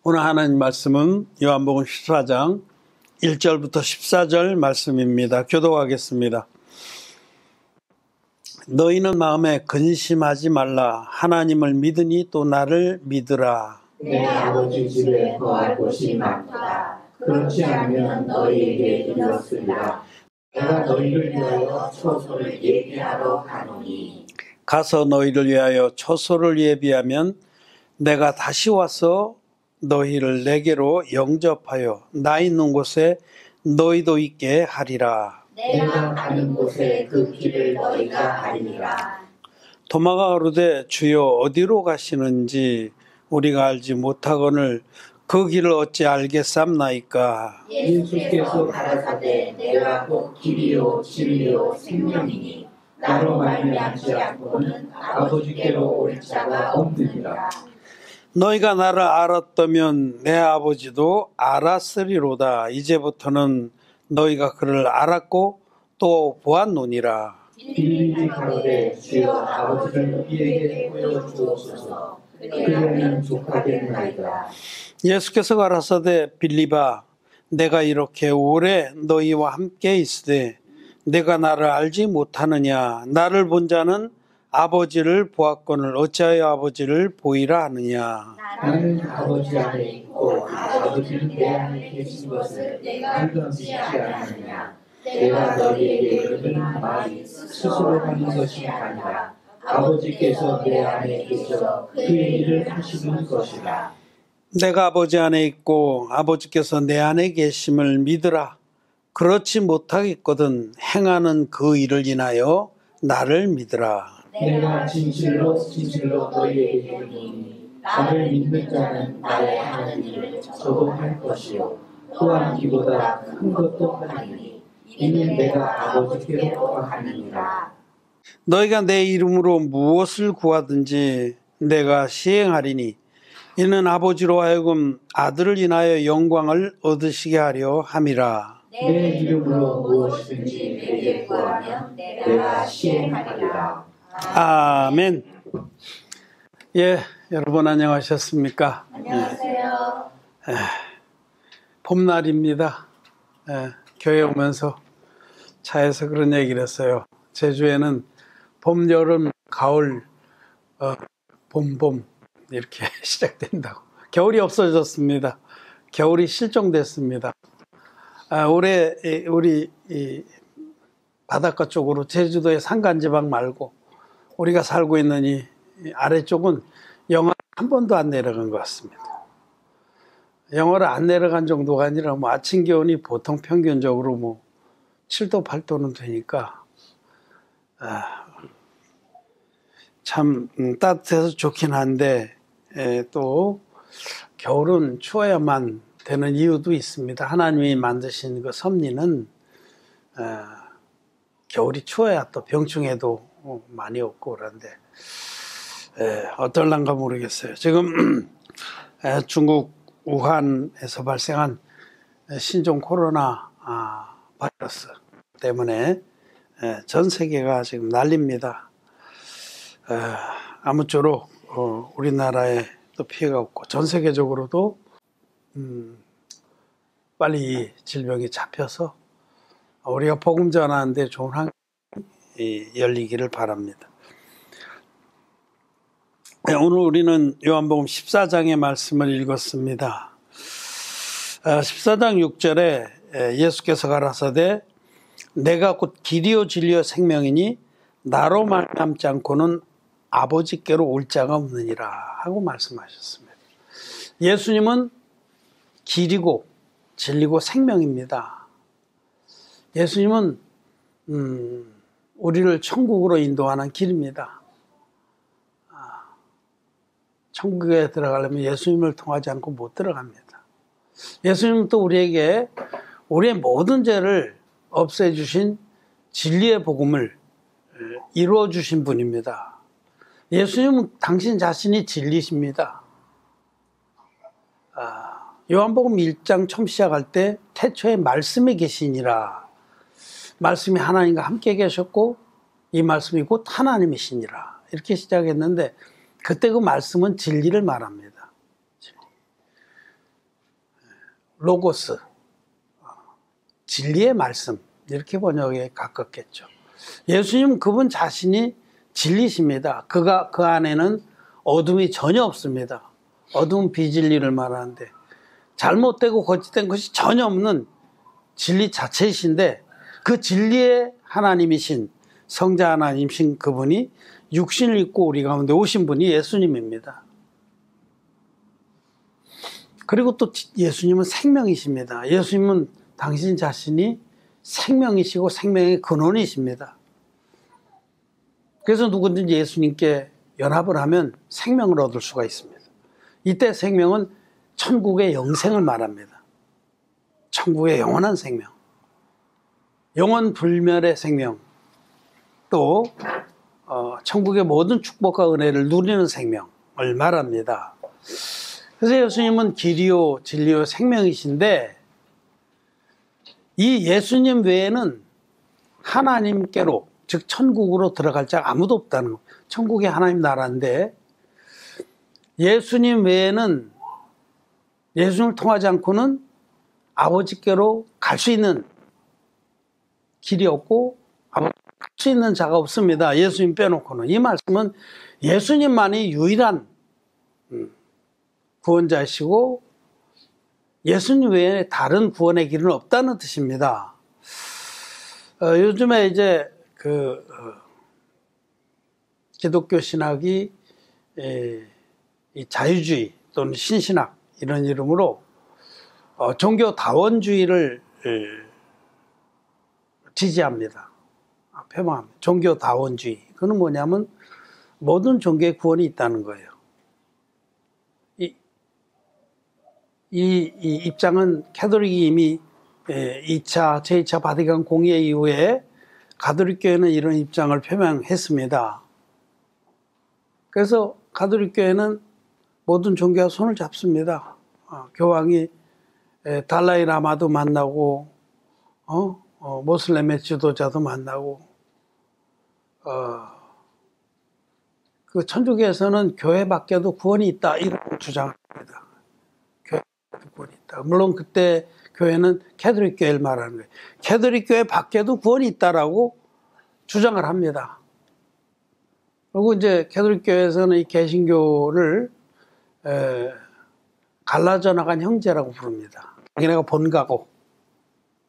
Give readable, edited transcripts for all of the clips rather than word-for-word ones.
오늘 하나님 말씀은 요한복음 14장 1절부터 14절 말씀입니다. 교독하겠습니다. 너희는 마음에 근심하지 말라. 하나님을 믿으니 또 나를 믿으라. 내 아버지 집에 거할 곳이 많도다. 그렇지 않으면 너희에게 이르렀으리라. 내가 너희를 위하여 처소를 예비하러 가노니. 가서 너희를 위하여 처소를 예비하면 내가 다시 와서 너희를 내게로 영접하여 나 있는 곳에 너희도 있게 하리라. 내가 가는 곳에 그 길을 너희가 알리라. 도마가 가로되 주여 어디로 가시는지 우리가 알지 못하거늘 그 길을 어찌 알겠삼나이까. 예수께서 가라사대 내가 곧 길이요 진리요 생명이니 나로 말미암지 않고는 아버지께로 올 자가 없느니라. 너희가 나를 알았다면 내 아버지도 알았으리로다. 이제부터는 너희가 그를 알았고 또 보았노니라. 빌립이 가로되 주여 아버지를 우리에게 보여주옵소서. 그러면 족하겠나이다. 예수께서 가라사대 빌립아 내가 이렇게 오래 너희와 함께 있으되 내가 나를 알지 못하느냐. 나를 본 자는 아버지를 보았거늘 어찌하여 아버지를 보이라 하느냐. 나는 아버지 안에 있고 아버지는 내 안에 계신 것을 내가 알지 않느냐. 내가 너희에게 이르는 말이 스스로 하는 것이 아니라 아버지께서 내 안에 계셔 그 일을 하시는 것이라. 내가 아버지 안에 있고 아버지께서 내 안에 계심을 믿으라. 그렇지 못하겠거든 행하는 그 일을 인하여 나를 믿으라. 내가 진실로 진실로 너희에게 이르노니 나를 믿는 자는 나의 하는 일을 저도 할 것이요 또한 이보다 큰 것도 하리니 이는 내가 아버지께로 가느니라. 너희가 내 이름으로 무엇을 구하든지 내가 시행하리니 이는 아버지로 하여금 아들을 인하여 영광을 얻으시게 하려 함이라. 내 이름으로 무엇이든지 내게 구하면 내가 시행하리라. 아멘. 예, 여러분 안녕하셨습니까? 안녕하세요. 봄날입니다. 교회 오면서 차에서 그런 얘기를 했어요. 제주에는 봄, 여름, 가을, 봄 이렇게 시작된다고. 겨울이 없어졌습니다. 겨울이 실종됐습니다. 올해 우리 바닷가 쪽으로 제주도의 산간지방 말고 우리가 살고 있는 이 아래쪽은 영하 한 번도 안 내려간 것 같습니다. 영하를 안 내려간 정도가 아니라 뭐 아침 기온이 보통 평균적으로 뭐 7도, 8도는 되니까 참 따뜻해서 좋긴 한데 또 겨울은 추워야만 되는 이유도 있습니다. 하나님이 만드신 그 섭리는 겨울이 추워야 또 병충해도 많이 없고 그런데 어떨란가 모르겠어요. 지금 중국 우한에서 발생한 신종 코로나 바이러스 때문에 전 세계가 지금 난립니다. 아무쪼록 우리나라에 또 피해가 없고 전 세계적으로도 빨리 이 질병이 잡혀서 우리가 복음 전하는데 좋은 환경이 열리기를 바랍니다. 오늘 우리는 요한복음 14장의 말씀을 읽었습니다. 14장 6절에 예수께서 가라사대 내가 곧 길이요 진리요 생명이니 나로 말미암지 않고는 아버지께로 올 자가 없느니라 하고 말씀하셨습니다. 예수님은 길이고 진리고 생명입니다. 예수님은 우리를 천국으로 인도하는 길입니다. 천국에 들어가려면 예수님을 통하지 않고 못 들어갑니다. 예수님은 또 우리에게 우리의 모든 죄를 없애주신 진리의 복음을 이루어 주신 분입니다. 예수님은 당신 자신이 진리십니다. 요한복음 1장 처음 시작할 때 태초에 말씀이 계시니라. 말씀이 하나님과 함께 계셨고 이 말씀이 곧 하나님이시니라. 이렇게 시작했는데 그때 그 말씀은 진리를 말합니다. 로고스, 진리의 말씀 이렇게 번역에 가깝겠죠. 예수님 그분 자신이 진리십니다. 그 안에는 어둠이 전혀 없습니다. 어두운 비진리를 말하는데 잘못되고 거짓된 것이 전혀 없는 진리 자체이신데 그 진리의 하나님이신 성자 하나님이신 그분이 육신을 입고 우리 가운데 오신 분이 예수님입니다. 그리고 또 예수님은 생명이십니다. 예수님은 당신 자신이 생명이시고 생명의 근원이십니다. 그래서 누구든지 예수님께 연합을 하면 생명을 얻을 수가 있습니다. 이때 생명은 천국의 영생을 말합니다. 천국의 영원한 생명, 영원 불멸의 생명, 또 천국의 모든 축복과 은혜를 누리는 생명을 말합니다. 그래서 예수님은 길이요 진리요 생명이신데 이 예수님 외에는 하나님께로 즉 천국으로 들어갈 자가 아무도 없다는 거. 천국이 하나님 나라인데 예수님 외에는 예수님을 통하지 않고는 아버지께로 갈 수 있는 길이 없고 갈 수 있는 자가 없습니다. 예수님 빼놓고는. 이 말씀은 예수님만이 유일한 구원자이시고 예수님 외에 다른 구원의 길은 없다는 뜻입니다. 요즘에 이제 기독교 신학이 이 자유주의 또는 신신학 이런 이름으로 종교 다원주의를 지지합니다. 표방합니다. 종교 다원주의. 그건 뭐냐면 모든 종교에 구원이 있다는 거예요. 이 입장은 캐톨릭이 이미 2차, 제2차 바티칸 공회 이후에 가톨릭 교회는 이런 입장을 표명했습니다. 그래서 가톨릭 교회는 모든 종교와 손을 잡습니다. 교황이 달라이 라마도 만나고, 모슬렘의 지도자도 만나고, 그 천주교에서는 교회 밖에도 구원이 있다 이런 주장합니다. 교회 밖에도 구원이 있다. 물론 그때 교회는 캐톨릭 교회를 말하는 거예요. 캐톨릭 교회 밖에도 구원이 있다라고 주장을 합니다. 그리고 이제 캐톨릭 교회에서는 이 개신교를 갈라져 나간 형제라고 부릅니다. 자기네가 본가고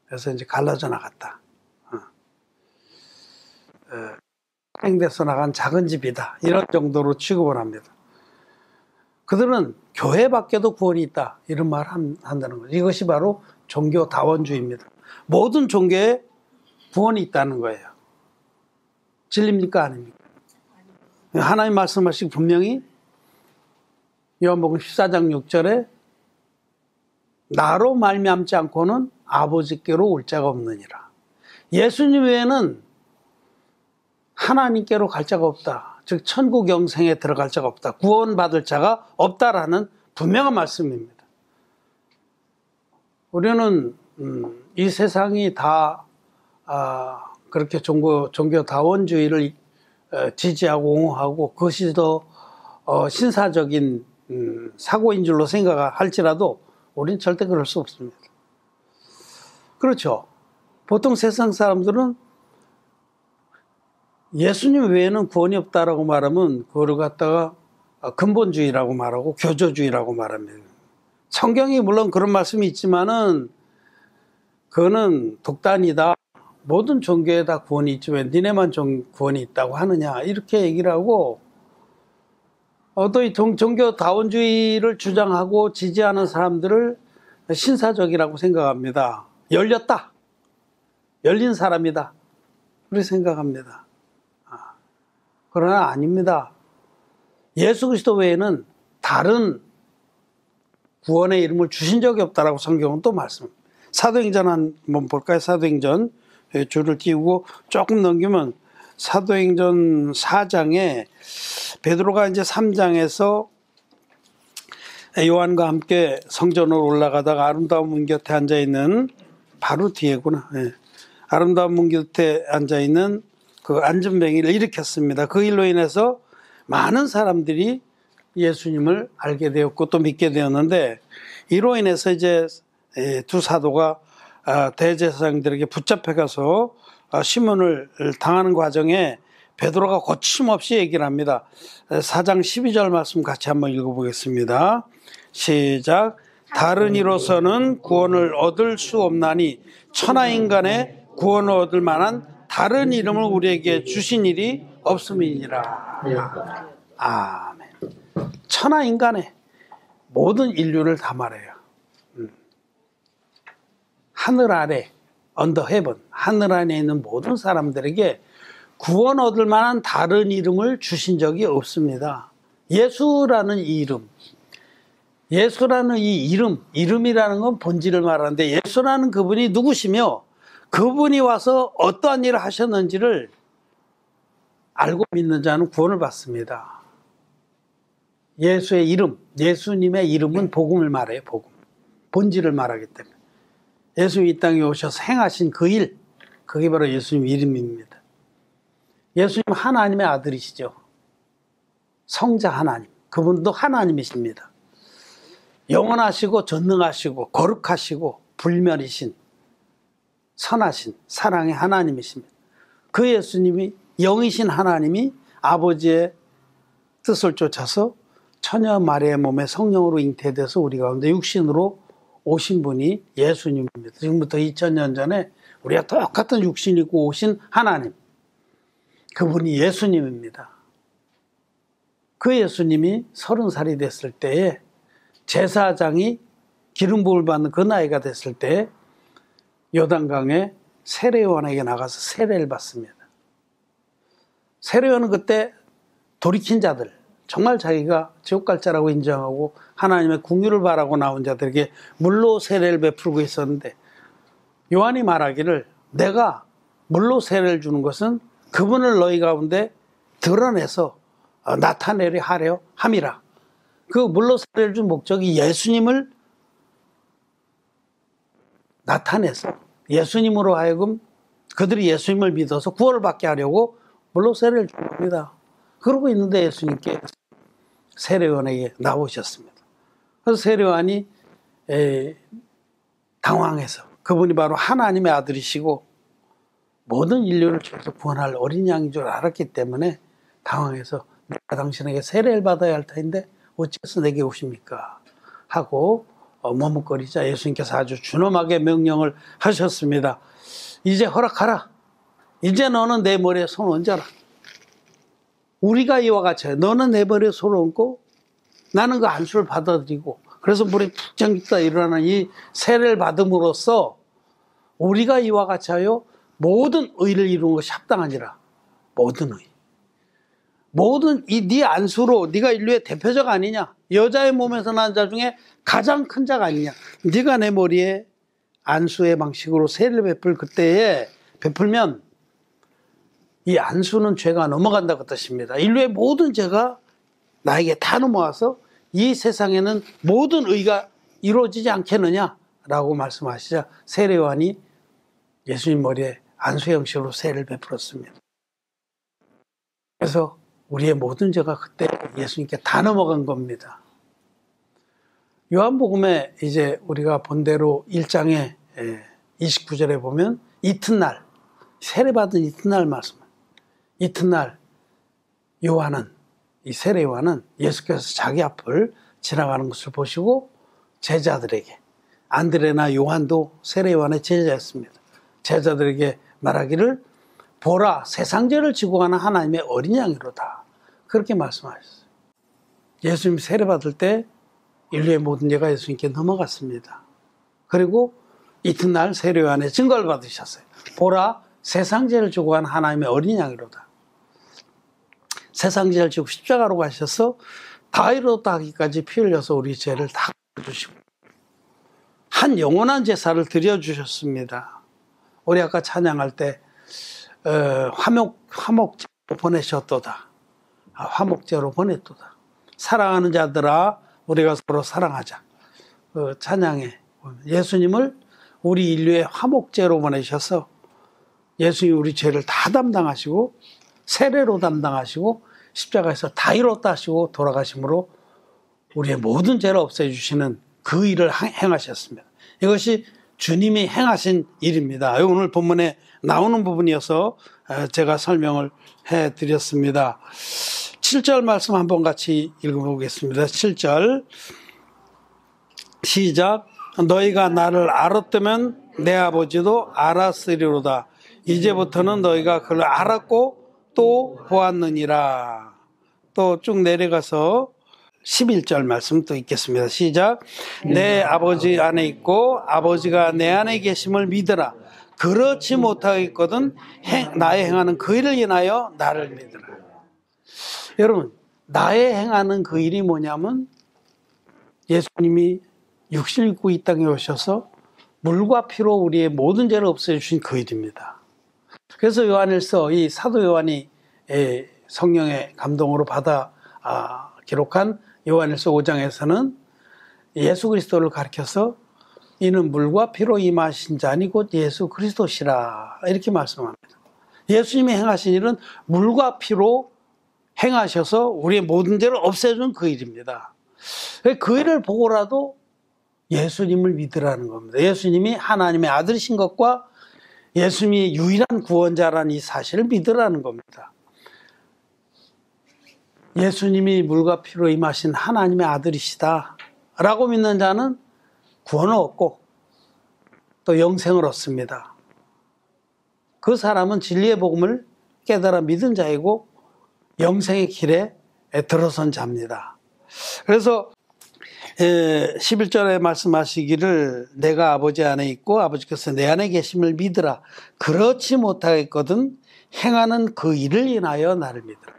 그래서 이제 갈라져 나갔다. 횡대서 나간 작은 집이다. 이런 정도로 취급을 합니다. 그들은 교회 밖에도 구원이 있다. 이런 말을 한다는 거예요. 이것이 바로 종교 다원주의입니다. 모든 종교에 구원이 있다는 거예요. 진리입니까? 아닙니까? 하나님 말씀하시고 분명히 요한복음 14장 6절에 나로 말미암지 않고는 아버지께로 올 자가 없느니라. 예수님 외에는 하나님께로 갈 자가 없다. 즉 천국 영생에 들어갈 자가 없다. 구원받을 자가 없다라는 분명한 말씀입니다. 우리는 이 세상이 다 그렇게 종교 다원주의를 지지하고 옹호하고 그것이 더 신사적인 사고인 줄로 생각할지라도 우리는 절대 그럴 수 없습니다. 그렇죠. 보통 세상 사람들은 예수님 외에는 구원이 없다라고 말하면 그거를 갖다가 근본주의라고 말하고 교조주의라고 말합니다. 성경이 물론 그런 말씀이 있지만은 그거는 독단이다. 모든 종교에 다 구원이 있지 왜 니네만 구원이 있다고 하느냐 이렇게 얘기를 하고 또 이 종교 다원주의를 주장하고 지지하는 사람들을 신사적이라고 생각합니다. 열렸다. 열린 사람이다. 그렇게 생각합니다. 그러나 아닙니다. 예수 그리스도 외에는 다른 구원의 이름을 주신 적이 없다라고 성경은 또 말씀합니다. 사도행전 한번 볼까요? 사도행전 줄을 띄우고 조금 넘기면 사도행전 4장에 베드로가 이제 3장에서 요한과 함께 성전으로 올라가다가 아름다운 문 곁에 앉아있는 바로 뒤에구나. 아름다운 문 곁에 앉아있는 그 안전뱅이를 일으켰습니다. 그 일로 인해서 많은 사람들이 예수님을 알게 되었고 또 믿게 되었는데 이로 인해서 이제 두 사도가 대제사장들에게 붙잡혀가서 시몬을 당하는 과정에 베드로가 거침없이 얘기를 합니다. 4장 12절 말씀 같이 한번 읽어보겠습니다. 시작. 다른 이로서는 구원을 얻을 수 없나니 천하인간의 구원을 얻을 만한 다른 이름을 우리에게 주신 일이 없음이니라. 아멘. 천하인간의 모든 인류를 다 말해요. 하늘 아래, 언더 헤븐, 하늘 안에 있는 모든 사람들에게 구원 얻을 만한 다른 이름을 주신 적이 없습니다. 예수라는 이 이름, 예수라는 이 이름이라는 건 본질을 말하는데 예수라는 그분이 누구시며 그분이 와서 어떠한 일을 하셨는지를 알고 믿는 자는 구원을 받습니다. 예수의 이름, 예수님의 이름은 복음을 말해요. 복음, 본질을 말하기 때문에 예수님이 이 땅에 오셔서 행하신 그 일, 그게 바로 예수님 이름입니다. 예수님 하나님의 아들이시죠. 성자 하나님, 그분도 하나님이십니다. 영원하시고 전능하시고 거룩하시고 불멸이신 선하신 사랑의 하나님이십니다. 그 예수님이 영이신 하나님이 아버지의 뜻을 쫓아서 처녀 마리아의 몸에 성령으로 잉태돼서 우리 가운데 육신으로 오신 분이 예수님입니다. 지금부터 2000년 전에 우리가 똑같은 육신 입고 오신 하나님, 그분이 예수님입니다. 그 예수님이 30살이 됐을 때에 제사장이 기름 부음을 받는 그 나이가 됐을 때 요단강에 세례요한에게 나가서 세례를 받습니다. 세례요한은 그때 돌이킨 자들, 정말 자기가 지옥 갈 자라고 인정하고 하나님의 궁유를 바라고 나온 자들에게 물로 세례를 베풀고 있었는데 요한이 말하기를 내가 물로 세례를 주는 것은 그분을 너희 가운데 드러내서 나타내려 하려 함이라. 그 물로 세례를 준 목적이 예수님을 나타내서 예수님으로 하여금 그들이 예수님을 믿어서 구원을 받게 하려고 물로 세례를 준 겁니다. 그러고 있는데 예수님께 세례요한에게 나오셨습니다. 그래서 세례요한이 당황해서 그분이 바로 하나님의 아들이시고 모든 인류를 죄에서 구원할 어린 양인 줄 알았기 때문에 당황해서 내가 당신에게 세례를 받아야 할 터인데 어째서 내게 오십니까? 하고 머뭇거리자 예수님께서 아주 준엄하게 명령을 하셨습니다. 이제 허락하라. 이제 너는 내 머리에 손 얹어라. 우리가 이와 같이 해. 너는 내 머리에 손을 얹고 나는 그 안수를 받아들이고 그래서 물이 푹 잠겼다 일어나는 이 세례를 받음으로써 우리가 이와 같이 하여 모든 의를 이루는 것이 합당하니라. 모든 의. 모든 이 네 안수로 네가 인류의 대표자가 아니냐. 여자의 몸에서 난 자 중에 가장 큰 자가 아니냐. 네가 내 머리에 안수의 방식으로 세례를 베풀 그때에 베풀면 이 안수는 죄가 넘어간다고 뜻입니다. 인류의 모든 죄가 나에게 다 넘어와서 이 세상에는 모든 의가 이루어지지 않겠느냐라고 말씀하시자 세례요한이 예수님 머리에 안수의 형식으로 세례를 베풀었습니다. 그래서 우리의 모든 죄가 그때 예수님께 다 넘어간 겁니다. 요한복음에 이제 우리가 본 대로 1장에 29절에 보면 이튿날, 세례받은 이튿날 말씀. 이튿날 요한은, 이 세례 요한은 예수께서 자기 앞을 지나가는 것을 보시고 제자들에게, 안드레나 요한도 세례 요한의 제자였습니다. 제자들에게 말하기를 보라, 세상 죄를 지고 가는 하나님의 어린 양이로다. 그렇게 말씀하셨어요. 예수님 세례받을 때 인류의 모든 죄가 예수님께 넘어갔습니다. 그리고 이튿날 세례 요한의 증거를 받으셨어요. 보라, 세상 죄를 지고 가는 하나님의 어린 양이로다. 세상 죄를 지고 십자가로 가셔서 다 이루었다 하기까지 피 흘려서 우리 죄를 다 갚아주시고 한 영원한 제사를 드려주셨습니다. 우리 아까 찬양할 때 화목제로 보내셨도다. 화목제로 보냈도다. 사랑하는 자들아 우리가 서로 사랑하자. 그 찬양에 예수님을 우리 인류의 화목제로 보내셔서 예수님이 우리 죄를 다 담당하시고 세례로 담당하시고 십자가에서 다 이뤘다 하시고 돌아가심으로 우리의 모든 죄를 없애주시는 그 일을 행하셨습니다. 이것이 주님이 행하신 일입니다. 오늘 본문에 나오는 부분이어서 제가 설명을 해드렸습니다. 7절 말씀 한번 같이 읽어보겠습니다. 7절 시작. 너희가 나를 알았다면 내 아버지도 알았으리로다. 이제부터는 너희가 그를 알았고 또 보았느니라. 또 쭉 내려가서 11절 말씀 또 읽겠습니다. 시작. 내 아버지 안에 있고 아버지가 내 안에 계심을 믿으라. 그렇지 못하겠거든 나의 행하는 그 일을 인하여 나를 믿으라. 여러분, 나의 행하는 그 일이 뭐냐면 예수님이 육신을 입고 이 땅에 오셔서 물과 피로 우리의 모든 죄를 없애주신 그 일입니다. 그래서 요한일서, 이 사도 요한이 성령의 감동으로 받아 기록한 요한일서 5장에서는 예수 그리스도를 가리켜서 이는 물과 피로 임하신 자니 곧 예수 그리스도시라 이렇게 말씀합니다. 예수님이 행하신 일은 물과 피로 행하셔서 우리의 모든 죄를 없애준 그 일입니다. 그 일을 보고라도 예수님을 믿으라는 겁니다. 예수님이 하나님의 아들이신 것과 예수님이 유일한 구원자라는 이 사실을 믿으라는 겁니다. 예수님이 물과 피로 임하신 하나님의 아들이시다 라고 믿는 자는 구원을 얻고 또 영생을 얻습니다. 그 사람은 진리의 복음을 깨달아 믿은 자이고 영생의 길에 들어선 자입니다. 그래서 11절에 말씀하시기를 내가 아버지 안에 있고 아버지께서 내 안에 계심을 믿으라. 그렇지 못하겠거든 행하는 그 일을 인하여 나를 믿으라.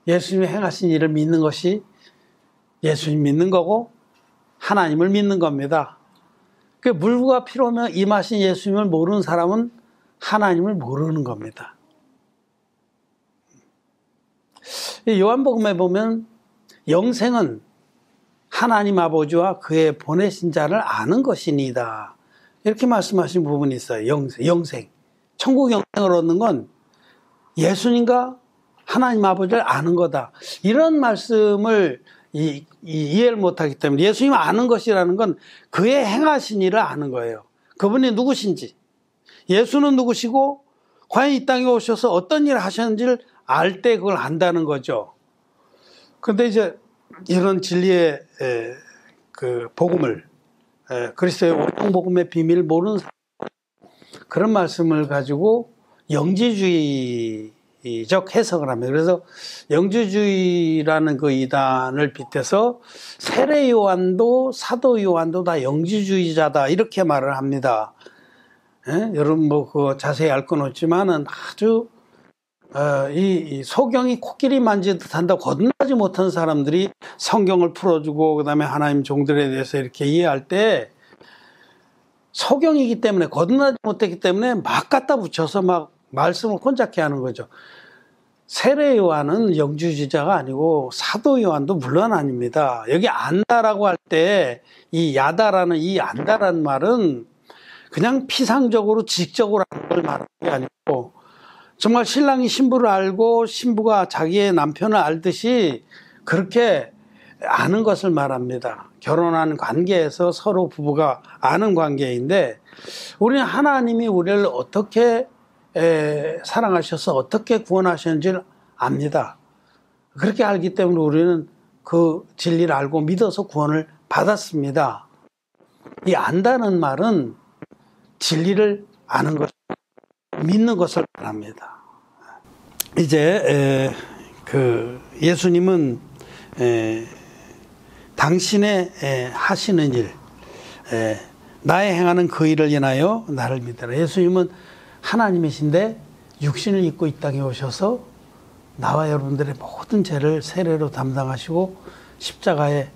예수님이 행하신 일을 믿는 것이 예수님 믿는 거고 하나님을 믿는 겁니다. 그 물과 피로 임하신 예수님을 모르는 사람은 하나님을 모르는 겁니다. 요한복음에 보면 영생은 하나님 아버지와 그의 보내신 자를 아는 것이니이다. 이렇게 말씀하신 부분이 있어요. 영생. 천국 영생을 얻는 건 예수님과 하나님 아버지를 아는 거다. 이런 말씀을 이해를 못하기 때문에 예수님 아는 것이라는 건 그의 행하신 일을 아는 거예요. 그분이 누구신지, 예수는 누구시고 과연 이 땅에 오셔서 어떤 일을 하셨는지를 알 때 그걸 안다는 거죠. 그런데 이제 이런 진리의 그 복음을, 그리스도의 오직 복음의 비밀을 모르는 사람, 그런 말씀을 가지고 영지주의적 해석을 합니다. 그래서 영지주의라는 그 이단을 빗대서 세례 요한도 사도 요한도 다 영지주의자다 이렇게 말을 합니다. 여러분 뭐 그거 자세히 알 건 없지만은 아주 이 소경이 코끼리 만지듯 한다고 거듭나지 못한 사람들이 성경을 풀어주고 그다음에 하나님 종들에 대해서 이렇게 이해할 때 소경이기 때문에 거듭나지 못했기 때문에 막 갖다 붙여서 막 말씀을 혼잡게 하는 거죠. 세례 요한은 영주주의자가 아니고 사도 요한도 물론 아닙니다. 여기 안다라고 할 때 이 야다라는 이 안다라는 말은 그냥 피상적으로 지적으로 하는 걸 말하는 게 아니고 정말 신랑이 신부를 알고 신부가 자기의 남편을 알듯이 그렇게 아는 것을 말합니다. 결혼한 관계에서 서로 부부가 아는 관계인데 우리는 하나님이 우리를 어떻게 사랑하셔서 어떻게 구원하셨는지를 압니다. 그렇게 알기 때문에 우리는 그 진리를 알고 믿어서 구원을 받았습니다. 이 안다는 말은 진리를 아는 것, 믿는 것을 말합니다. 이제 그 예수님은 당신의 하시는 일, 나의 행하는 그 일을 인하여 나를 믿으라. 예수님은 하나님이신데 육신을 입고 이 땅에 오셔서 나와 여러분들의 모든 죄를 세례로 담당하시고 십자가에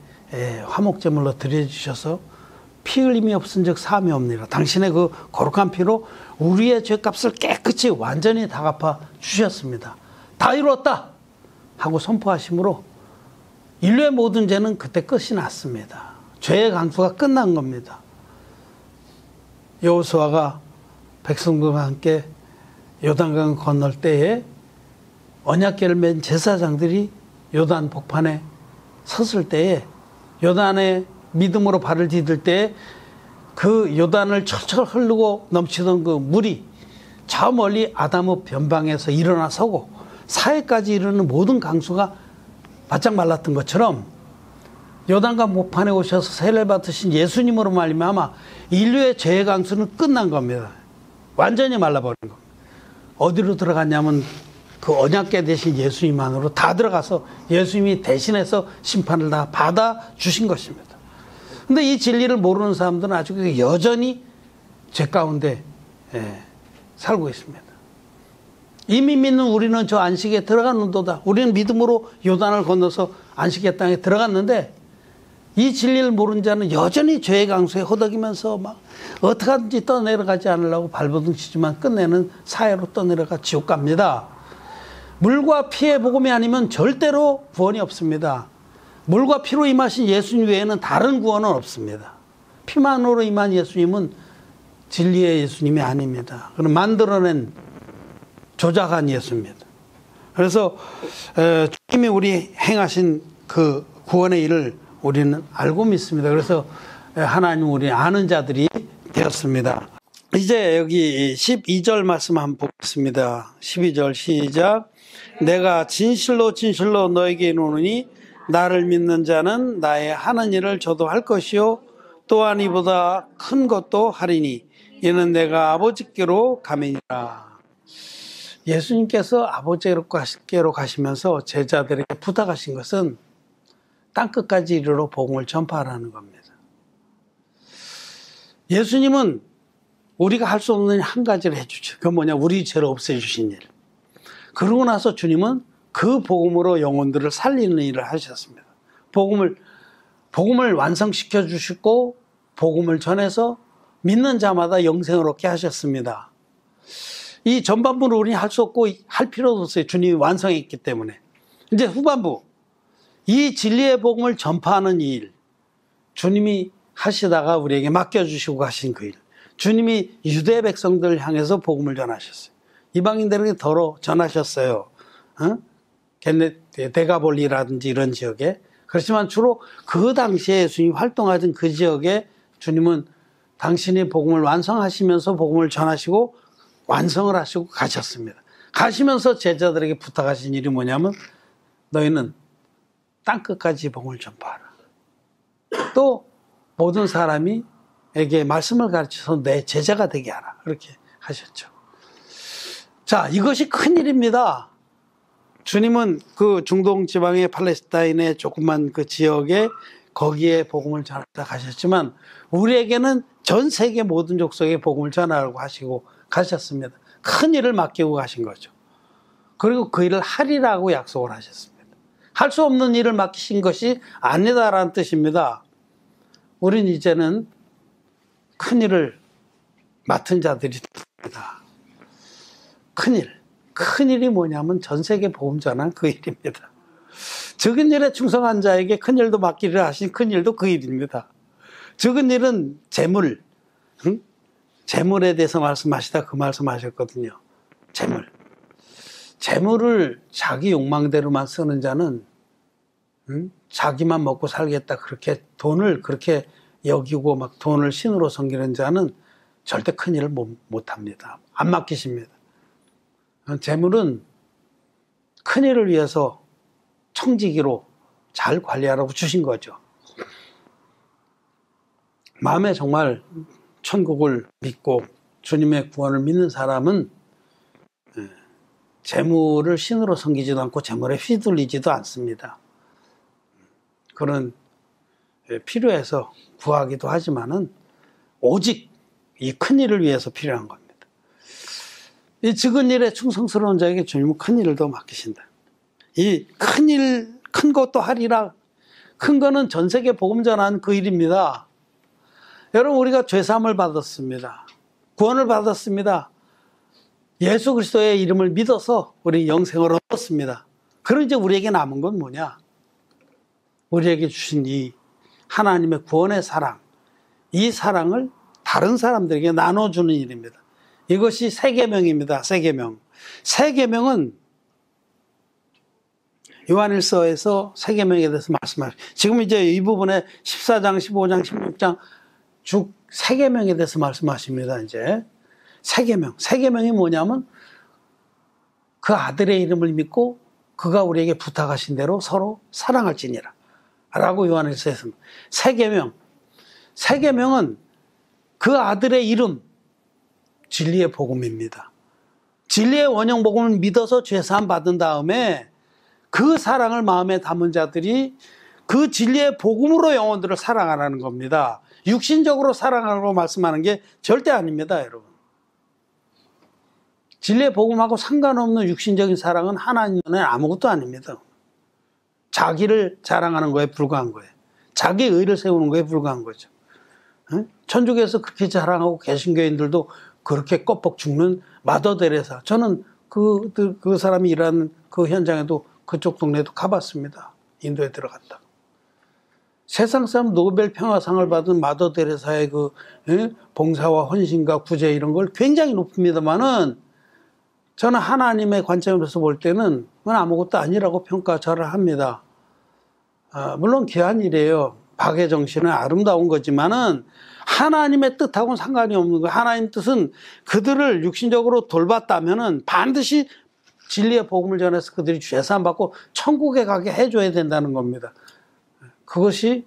화목제물로 드려주셔서 피 흘림이 없은즉 사함이 없느니라. 당신의 그 거룩한 피로 우리의 죄값을 깨끗이 완전히 다 갚아 주셨습니다. 다 이루었다 하고 선포하심으로 인류의 모든 죄는 그때 끝이 났습니다. 죄의 강수가 끝난 겁니다. 여호수아가 백성들과 함께 요단강을 건널 때에 언약궤를 맨 제사장들이 요단 복판에 섰을 때에 요단의 믿음으로 발을 디딜 때 그 요단을 철철 흐르고 넘치던 그 물이 저 멀리 아담의 변방에서 일어나 서고 사해까지 이르는 모든 강수가 바짝 말랐던 것처럼 요단과 모판에 오셔서 세례를 받으신 예수님으로 말미암아 인류의 죄의 강수는 끝난 겁니다. 완전히 말라버린 겁니다. 어디로 들어갔냐면 그 언약궤 대신 예수님만으로 다 들어가서 예수님이 대신해서 심판을 다 받아 주신 것입니다. 근데 이 진리를 모르는 사람들은 아주 여전히 죄 가운데 살고 있습니다. 이미 믿는 우리는 저 안식에 들어갔는도다. 우리는 믿음으로 요단을 건너서 안식의 땅에 들어갔는데 이 진리를 모르는 자는 여전히 죄의 강수에 허덕이면서 막 어떻게 하든지 떠내려가지 않으려고 발버둥 치지만 끝내는 사해로 떠내려가 지옥 갑니다. 물과 피의 복음이 아니면 절대로 구원이 없습니다. 물과 피로 임하신 예수님 외에는 다른 구원은 없습니다. 피만으로 임한 예수님은 진리의 예수님이 아닙니다. 그는 만들어낸 조작한 예수입니다. 그래서 주님이 우리 행하신 그 구원의 일을 우리는 알고 믿습니다. 그래서 하나님 우리 아는 자들이 되었습니다. 이제 여기 12절 말씀 한번 보겠습니다. 12절 시작. 내가 진실로 진실로 너에게 이르노니 나를 믿는 자는 나의 하는 일을 저도 할 것이요 또한 이보다 큰 것도 하리니 이는 내가 아버지께로 감이니라. 예수님께서 아버지께로 가시면서 제자들에게 부탁하신 것은 땅끝까지 이르러 복음을 전파하라는 겁니다. 예수님은 우리가 할 수 없는 한 가지를 해주죠. 그건 뭐냐? 우리 죄를 없애주신 일. 그러고 나서 주님은 그 복음으로 영혼들을 살리는 일을 하셨습니다. 복음을 완성시켜 주시고 복음을 전해서 믿는 자마다 영생을 얻게 하셨습니다. 이 전반부를 우리는 할 수 없고 할 필요도 없어요. 주님이 완성했기 때문에. 이제 후반부. 이 진리의 복음을 전파하는 이 일. 주님이 하시다가 우리에게 맡겨주시고 가신 그 일. 주님이 유대 백성들을 향해서 복음을 전하셨어요. 이방인들에게 더러 전하셨어요. 데가볼리라든지 이런 지역에. 그렇지만 주로 그 당시에 예수님이 활동하던 그 지역에 주님은 당신이 복음을 완성하시면서 복음을 전하시고 완성을 하시고 가셨습니다. 가시면서 제자들에게 부탁하신 일이 뭐냐면 너희는 땅끝까지 복음을 전파하라. 또 모든 사람에게 말씀을 가르쳐서 내 제자가 되게 하라. 그렇게 하셨죠. 자, 이것이 큰일입니다. 주님은 그 중동 지방의 팔레스타인의 조그만 그 지역에 거기에 복음을 전하다 가셨지만 우리에게는 전 세계 모든 족속에 복음을 전하라고 하시고 가셨습니다. 큰 일을 맡기고 가신 거죠. 그리고 그 일을 하리라고 약속을 하셨습니다. 할 수 없는 일을 맡기신 것이 아니다라는 뜻입니다. 우린 이제는 큰 일을 맡은 자들이 됩니다. 큰 일이 뭐냐면 전 세계 복음 전환 그 일입니다. 적은 일에 충성한 자에게 큰 일도 맡기려 하신 큰 일도 그 일입니다. 적은 일은 재물에 대해서 말씀하시다 그 말씀하셨거든요. 재물을 자기 욕망대로만 쓰는 자는 자기만 먹고 살겠다 그렇게 돈을 그렇게 여기고 막 돈을 신으로 섬기는 자는 절대 큰 일을 못 합니다. 안 맡기십니다. 재물은 큰 일을 위해서 청지기로 잘 관리하라고 주신 거죠. 마음에 정말 천국을 믿고 주님의 구원을 믿는 사람은 재물을 신으로 섬기지도 않고 재물에 휘둘리지도 않습니다. 그런 필요해서 구하기도 하지만은 오직 이 큰 일을 위해서 필요한 겁니다. 이 적은 일에 충성스러운 자에게 주님은 큰 일을 더 맡기신다. 이 큰 것도 하리라. 큰 거는 전 세계 복음 전한 그 일입니다. 여러분, 우리가 죄사함을 받았습니다. 구원을 받았습니다. 예수 그리스도의 이름을 믿어서 우리 영생을 얻었습니다. 그럼 이제 우리에게 남은 건 뭐냐? 우리에게 주신 이 하나님의 구원의 사랑, 이 사랑을 다른 사람들에게 나눠주는 일입니다. 이것이 새 계명입니다. 새 계명. 새 계명은 요한일서에서 세 계명에 대해서 말씀하시고 지금 이제 이 부분에 14장, 15장, 16장 쭉 세 계명에 대해서 말씀하십니다. 이제 세 계명. 세 계명이 뭐냐면 그 아들의 이름을 믿고 그가 우리에게 부탁하신 대로 서로 사랑할지니라 라고 요한일서에서 세 계명. 세 계명은 그 아들의 이름, 진리의 복음입니다. 진리의 원형 복음을 믿어서 죄사함 받은 다음에 그 사랑을 마음에 담은 자들이 그 진리의 복음으로 영혼들을 사랑하라는 겁니다. 육신적으로 사랑하라고 말씀하는 게 절대 아닙니다, 여러분. 진리의 복음하고 상관없는 육신적인 사랑은 하나님은 아무것도 아닙니다. 자기를 자랑하는 거에 불과한 거예요. 자기 의를 세우는 거에 불과한 거죠. 천주교에서 그렇게 자랑하고 개신교인들도 그렇게 껍벅 죽는 마더 데레사. 저는 그 사람이 일하는 그 현장에도 그쪽 동네도 가봤습니다. 인도에 들어갔다. 세상 사람 노벨 평화상을 받은 마더 데레사의 그 봉사와 헌신과 구제 이런 걸 굉장히 높습니다만은 저는 하나님의 관점에서 볼 때는 그건 아무것도 아니라고 평가절을 합니다. 물론 귀한 일이에요. 박의 정신은 아름다운 거지만은 하나님의 뜻하고는 상관이 없는 거예요. 하나님 뜻은 그들을 육신적으로 돌봤다면은 반드시 진리의 복음을 전해서 그들이 죄사함 받고 천국에 가게 해줘야 된다는 겁니다. 그것이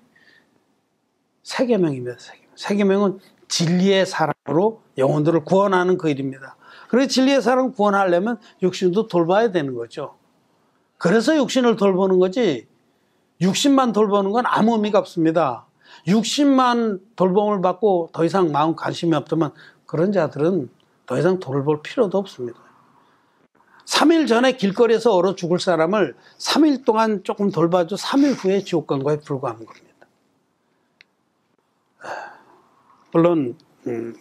세 계명입니다. 세 계명은 진리의 사랑으로 영혼들을 구원하는 그 일입니다. 그래서 진리의 사랑을 구원하려면 육신도 돌봐야 되는 거죠. 그래서 육신을 돌보는 거지 육신만 돌보는 건 아무 의미가 없습니다. 육신만 돌봄을 받고 더 이상 마음 관심이 없다면 그런 자들은 더 이상 돌볼 필요도 없습니다. 3일 전에 길거리에서 얼어 죽을 사람을 3일 동안 조금 돌봐줘 3일 후에 지옥 간 거에 불과한 겁니다. 물론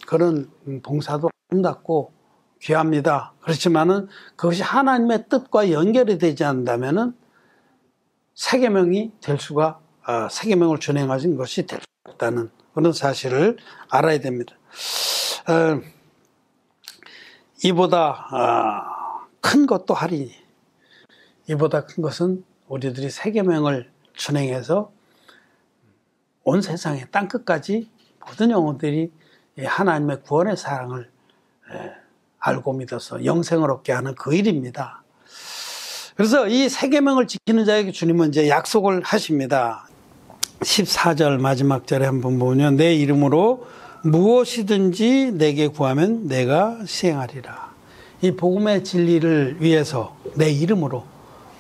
그런 봉사도 아름답고 귀합니다. 그렇지만은 그것이 하나님의 뜻과 연결이 되지 않는다면은 세 계명이 될 수가 세 계명을 준행하신 것이 될 수 없다는 그런 사실을 알아야 됩니다. 이보다 큰 것도 하리니 이보다 큰 것은 우리들이 세 계명을 준행해서 온 세상의 땅끝까지 모든 영혼들이 하나님의 구원의 사랑을 알고 믿어서 영생을 얻게 하는 그 일입니다. 그래서 이 세 계명을 지키는 자에게 주님은 이제 약속을 하십니다. 14절 마지막 절에 한번 보면 내 이름으로 무엇이든지 내게 구하면 내가 시행하리라. 이 복음의 진리를 위해서 내 이름으로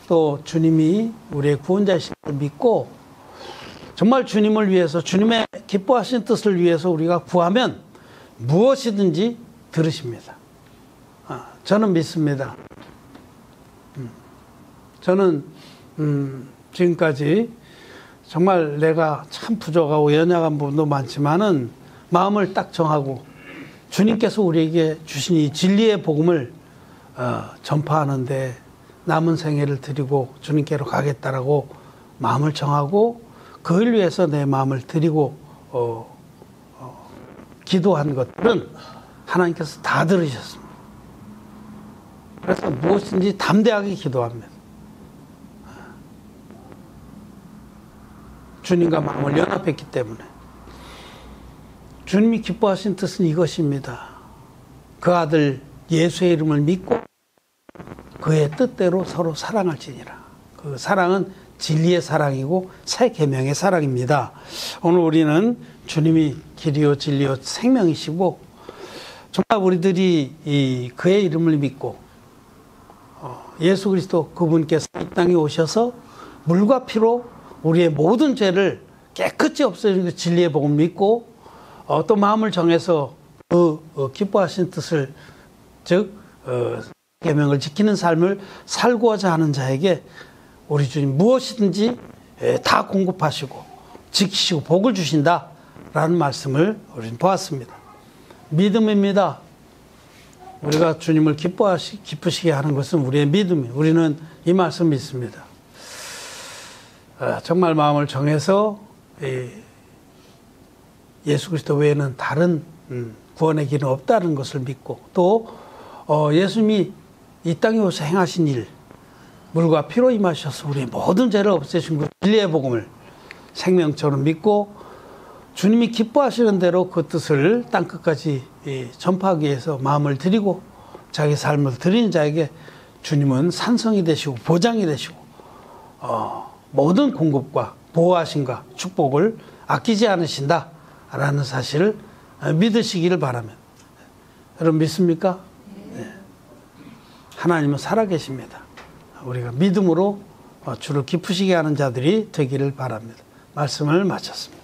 또 주님이 우리의 구원자이심을 믿고 정말 주님을 위해서 주님의 기뻐하신 뜻을 위해서 우리가 구하면 무엇이든지 들으십니다. 저는 믿습니다. 저는 지금까지 정말 내가 참 부족하고 연약한 부분도 많지만은 마음을 딱 정하고 주님께서 우리에게 주신 이 진리의 복음을 전파하는데 남은 생애를 드리고 주님께로 가겠다라고 마음을 정하고 그를 위해서 내 마음을 드리고 기도한 것들은 하나님께서 다 들으셨습니다. 그래서 무엇인지 담대하게 기도합니다. 주님과 마음을 연합했기 때문에 주님이 기뻐하신 뜻은 이것입니다. 그 아들 예수의 이름을 믿고 그의 뜻대로 서로 사랑할지니라. 그 사랑은 진리의 사랑이고 새 계명의 사랑입니다. 오늘 우리는 주님이 길이요 진리요 생명이시고 정말 우리들이 그의 이름을 믿고 예수 그리스도 그분께서 이 땅에 오셔서 물과 피로 우리의 모든 죄를 깨끗이 없애주는 그 진리의 복음을 믿고 또 마음을 정해서 그 기뻐하신 뜻을 즉 계명을 지키는 삶을 살고자 하는 자에게 우리 주님 무엇이든지 다 공급하시고 지키시고 복을 주신다라는 말씀을 우리는 보았습니다. 믿음입니다. 우리가 주님을 기쁘시게 하는 것은 우리의 믿음이에요. 우리는 이 말씀 믿습니다. 정말 마음을 정해서 예수 그리스도 외에는 다른 구원의 길은 없다는 것을 믿고 또 예수님이 이 땅에 오셔서 행하신 일 물과 피로 임하셔서 우리 모든 죄를 없애신 그 진리의 복음을 생명처럼 믿고 주님이 기뻐하시는 대로 그 뜻을 땅끝까지 전파하기 위해서 마음을 드리고 자기 삶을 드리는 자에게 주님은 산성이 되시고 보장이 되시고 모든 공급과 보호하심과 축복을 아끼지 않으신다라는 사실을 믿으시기를 바랍니다. 여러분 믿습니까? 네. 하나님은 살아계십니다. 우리가 믿음으로 주를 기쁘시게 하는 자들이 되기를 바랍니다. 말씀을 마쳤습니다.